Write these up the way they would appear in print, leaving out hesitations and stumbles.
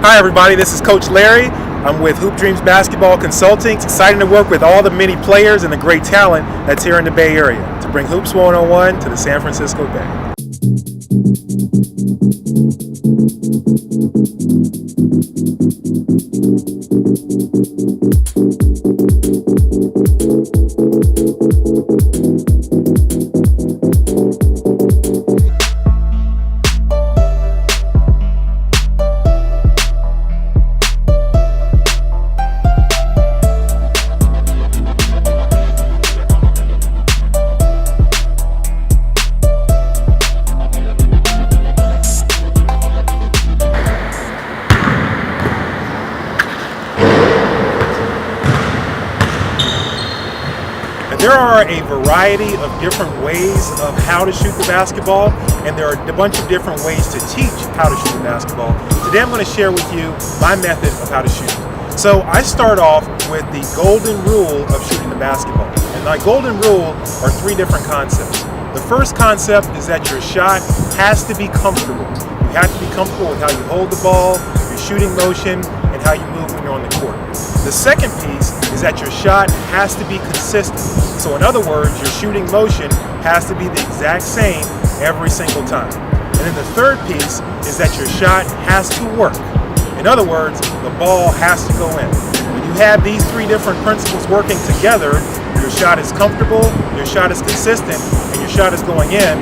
Hi everybody, this is Coach Larry. I'm with Hoop Dreams Basketball Consulting. It's exciting to work with all the many players and the great talent that's here in the Bay Area to bring Hoops 101 to the San Francisco Bay. There are a variety of different ways of how to shoot the basketball, and there are a bunch of different ways to teach how to shoot the basketball. Today I'm going to share with you my method of how to shoot. So I start off with the golden rule of shooting the basketball. And my golden rule are three different concepts. The first concept is that your shot has to be comfortable. You have to be comfortable with how you hold the ball, your shooting motion, and how you move when you're on the court. The second piece is that your shot has to be consistent. So in other words, your shooting motion has to be the exact same every single time. And then the third piece is that your shot has to work. In other words, the ball has to go in. When you have these three different principles working together, your shot is comfortable, your shot is consistent, and your shot is going in,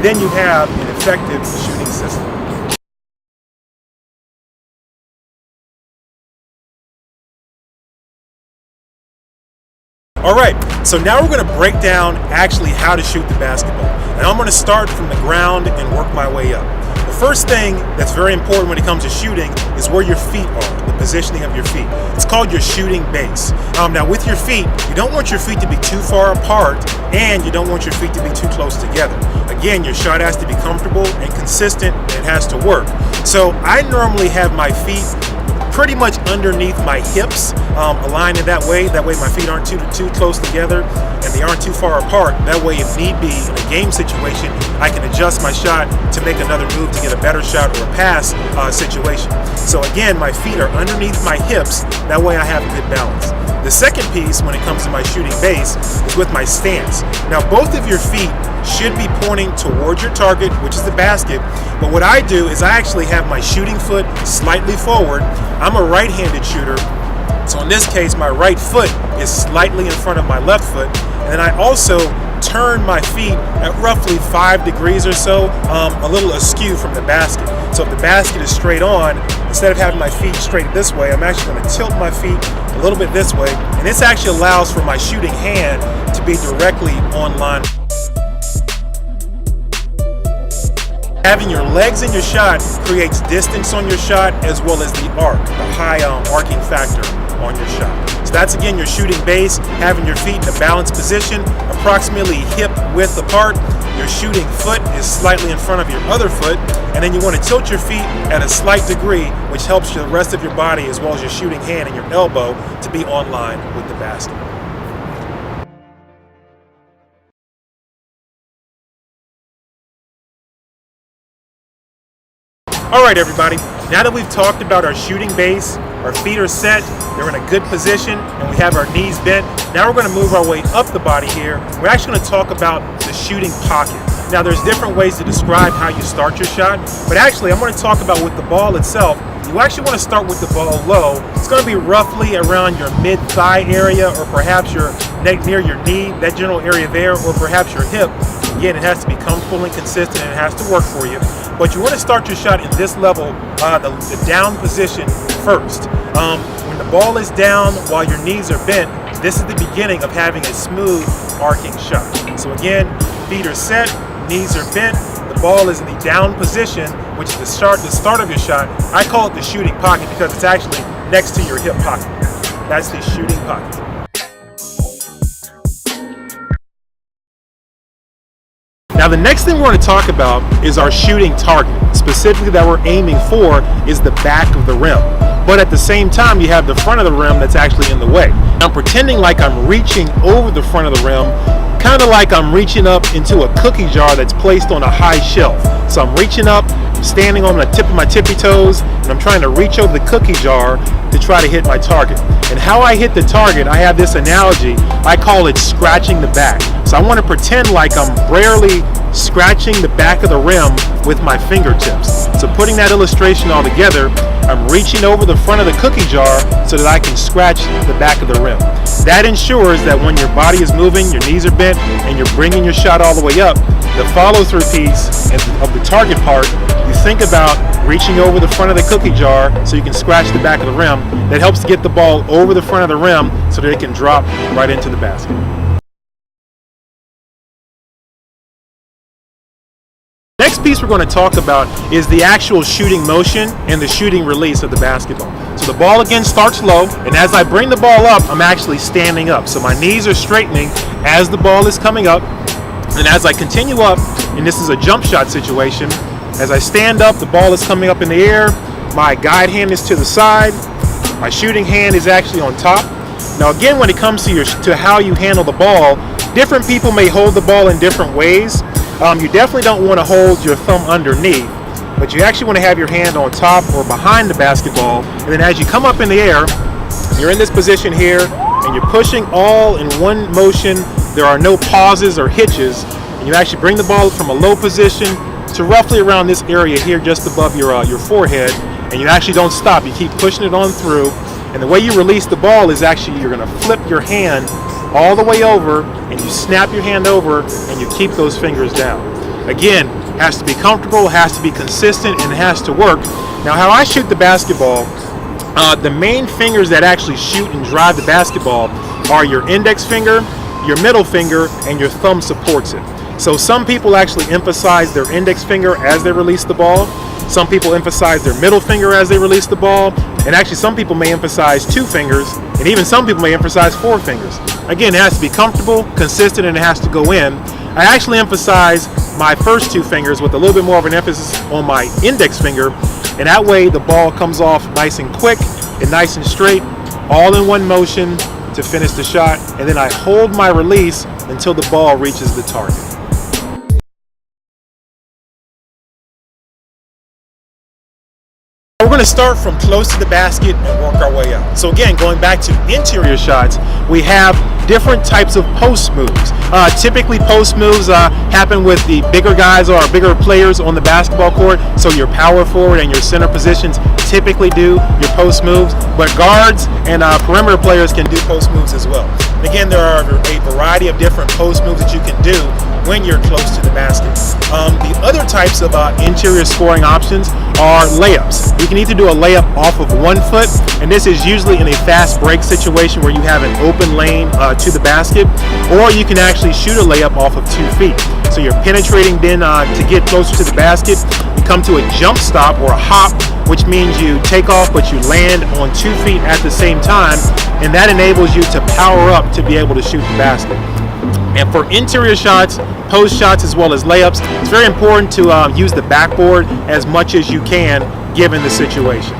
then you have an effective shooting system. All right, so now we're going to break down actually how to shoot the basketball. And I'm going to start from the ground and work my way up. The first thing that's very important when it comes to shooting is where your feet are, the positioning of your feet. It's called your shooting base. Now with your feet, you don't want your feet to be too far apart, and you don't want your feet to be too close together. Again, your shot has to be comfortable and consistent, and it has to work. So I normally have my feet pretty much underneath my hips, aligned in that way my feet aren't too close together and they aren't too far apart. That way, if need be, in a game situation, I can adjust my shot to make another move to get a better shot or a pass situation. So again, my feet are underneath my hips, that way I have good balance. The second piece when it comes to my shooting base is with my stance. Now both of your feet should be pointing towards your target, which is the basket, but what I do is I actually have my shooting foot slightly forward. I'm a right-handed shooter, so in this case my right foot is slightly in front of my left foot, and then I also turn my feet at roughly 5 degrees or so, a little askew from the basket. So if the basket is straight on, instead of having my feet straight this way, I'm actually going to tilt my feet a little bit this way, and this actually allows for my shooting hand to be directly on line. Having your legs in your shot creates distance on your shot as well as the arc, the high arcing factor on your shot. So that's again your shooting base, having your feet in a balanced position, approximately hip width apart. Your shooting foot is slightly in front of your other foot, and then you want to tilt your feet at a slight degree, which helps the rest of your body as well as your shooting hand and your elbow to be on line with the basket. All right, everybody, now that we've talked about our shooting base, our feet are set, they're in a good position, and we have our knees bent, now we're going to move our way up the body here. We're actually going to talk about the shooting pocket. Now, there's different ways to describe how you start your shot, but actually, I'm going to talk about with the ball itself. You actually want to start with the ball low. It's going to be roughly around your mid-thigh area, or perhaps your neck near your knee, that general area there, or perhaps your hip. Again, it has to be comfortable and consistent, and it has to work for you. But you want to start your shot in this level, the down position first. When the ball is down while your knees are bent, this is the beginning of having a smooth arcing shot. So again, feet are set, knees are bent, the ball is in the down position, which is the start of your shot. I call it the shooting pocket because it's actually next to your hip pocket. That's the shooting pocket. Now the next thing we're going to talk about is our shooting target. Specifically that we're aiming for is the back of the rim. But at the same time you have the front of the rim that's actually in the way. I'm pretending like I'm reaching over the front of the rim, kind of like I'm reaching up into a cookie jar that's placed on a high shelf. So I'm reaching up, standing on the tip of my tippy toes, and I'm trying to reach over the cookie jar to try to hit my target. And how I hit the target, I have this analogy, I call it scratching the back. So I want to pretend like I'm barely scratching the back of the rim with my fingertips. So putting that illustration all together, I'm reaching over the front of the cookie jar so that I can scratch the back of the rim. That ensures that when your body is moving, your knees are bent, and you're bringing your shot all the way up, the follow-through piece of the target part, you think about reaching over the front of the cookie jar so you can scratch the back of the rim. That helps to get the ball over the front of the rim so that it can drop right into the basket. Next piece we're going to talk about is the actual shooting motion and the shooting release of the basketball. So the ball again starts low, and as I bring the ball up, I'm actually standing up. So my knees are straightening as the ball is coming up, and as I continue up, and this is a jump shot situation, as I stand up, the ball is coming up in the air, my guide hand is to the side, my shooting hand is actually on top. Now again, when it comes to how you handle the ball, different people may hold the ball in different ways. You definitely don't want to hold your thumb underneath, but you actually want to have your hand on top or behind the basketball, and then as you come up in the air, you're in this position here, and you're pushing all in one motion. There are no pauses or hitches, and you actually bring the ball from a low position to roughly around this area here just above your forehead, and you actually don't stop. You keep pushing it on through, and the way you release the ball is actually you're going to flip your hand all the way over, and you snap your hand over, and you keep those fingers down. Again, has to be comfortable, has to be consistent, and it has to work. Now, how I shoot the basketball, the main fingers that actually shoot and drive the basketball are your index finger, your middle finger, and your thumb supports it. So some people actually emphasize their index finger as they release the ball. Some people emphasize their middle finger as they release the ball. And actually some people may emphasize 2 fingers, and even some people may emphasize 4 fingers. Again, it has to be comfortable, consistent, and it has to go in. I actually emphasize my first 2 fingers with a little bit more of an emphasis on my index finger, and that way the ball comes off nice and quick and nice and straight, all in one motion to finish the shot, and then I hold my release until the ball reaches the target. We're going to start from close to the basket and work our way out. So again, going back to interior shots, we have different types of post moves. Typically post moves happen with the bigger guys or bigger players on the basketball court. So your power forward and your center positions typically do your post moves, but guards and perimeter players can do post moves as well. And again, there are a variety of different post moves that you can do when you're close to the basket. The other types of interior scoring options are layups. You can either do a layup off of 1 foot, and this is usually in a fast break situation where you have an open lane to the basket, or you can actually shoot a layup off of 2 feet. So you're penetrating then to get closer to the basket. You come to a jump stop or a hop, which means you take off but you land on 2 feet at the same time, and that enables you to power up to be able to shoot the basket. And for interior shots, post shots, as well as layups, it's very important to use the backboard as much as you can given the situation.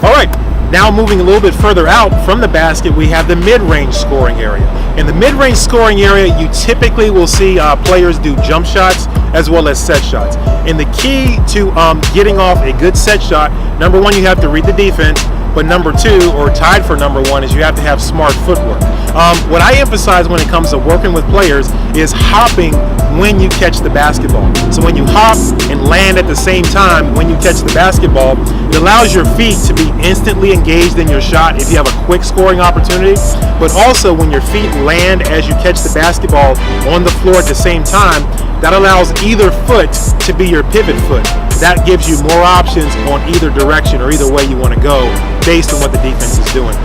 All right, now moving a little bit further out from the basket, we have the mid-range scoring area. In the mid-range scoring area, you typically will see players do jump shots as well as set shots. And the key to getting off a good set shot, number one, you have to read the defense. But number 2, or tied for number 1, is you have to have smart footwork. What I emphasize when it comes to working with players is hopping when you catch the basketball. So when you hop and land at the same time when you catch the basketball, it allows your feet to be instantly engaged in your shot if you have a quick scoring opportunity. But also when your feet land as you catch the basketball on the floor at the same time, that allows either foot to be your pivot foot. That gives you more options on either direction or either way you want to go based on what the defense is doing.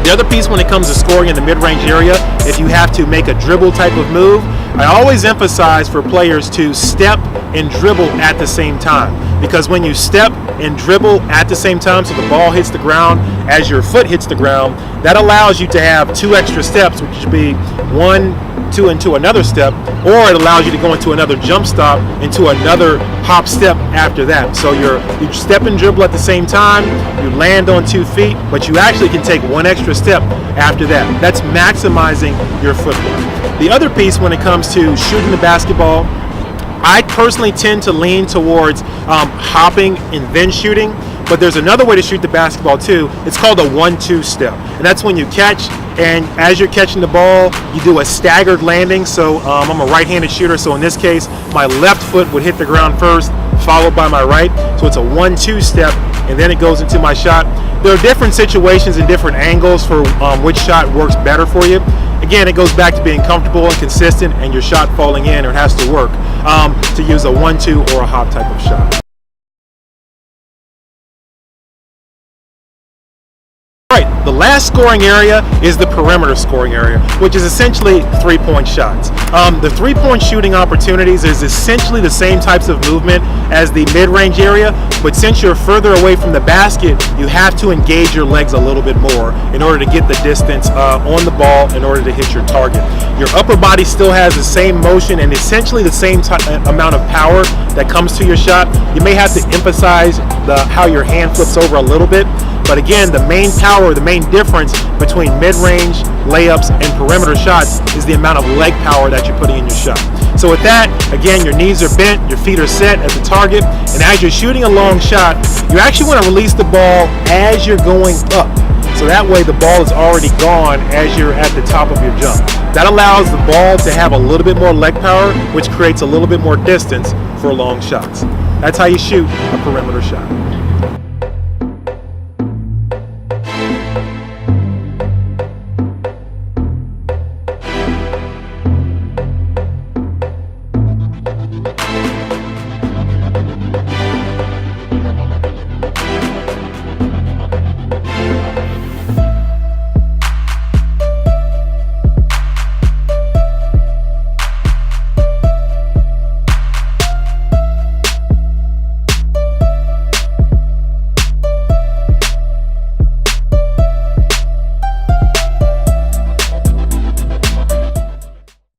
The other piece when it comes to scoring in the mid-range area, if you have to make a dribble type of move, I always emphasize for players to step and dribble at the same time. Because when you step and dribble at the same time, so the ball hits the ground as your foot hits the ground, that allows you to have 2 extra steps, which would be 1 into another step, or it allows you to go into another jump stop, into another hop step after that. So you step and dribble at the same time, you land on 2 feet, but you actually can take one extra step after that. That's maximizing your footwork. The other piece when it comes to shooting the basketball, I personally tend to lean towards hopping and then shooting, but there's another way to shoot the basketball too. It's called a 1-2 step, and that's when you catch, and as you're catching the ball, you do a staggered landing. So I'm a right-handed shooter, so in this case, my left foot would hit the ground first, followed by my right. So it's a 1-2 step, and then it goes into my shot. There are different situations and different angles for which shot works better for you. Again, it goes back to being comfortable and consistent and your shot falling in, or it has to work to use a 1-2 or a hop type of shot. Right, the last scoring area is the perimeter scoring area, which is essentially 3-point shots. The 3-point shooting opportunities is essentially the same types of movement as the mid-range area, but since you're further away from the basket, you have to engage your legs a little bit more in order to get the distance on the ball in order to hit your target. Your upper body still has the same motion and essentially the same amount of power that comes to your shot. You may have to emphasize how your hand flips over a little bit, but again, the main power, the main difference between mid-range, layups, and perimeter shots is the amount of leg power that you're putting in your shot. So with that, again, your knees are bent, your feet are set at the target, and as you're shooting a long shot, you actually want to release the ball as you're going up. So that way the ball is already gone as you're at the top of your jump. That allows the ball to have a little bit more leg power, which creates a little bit more distance for long shots. That's how you shoot a perimeter shot.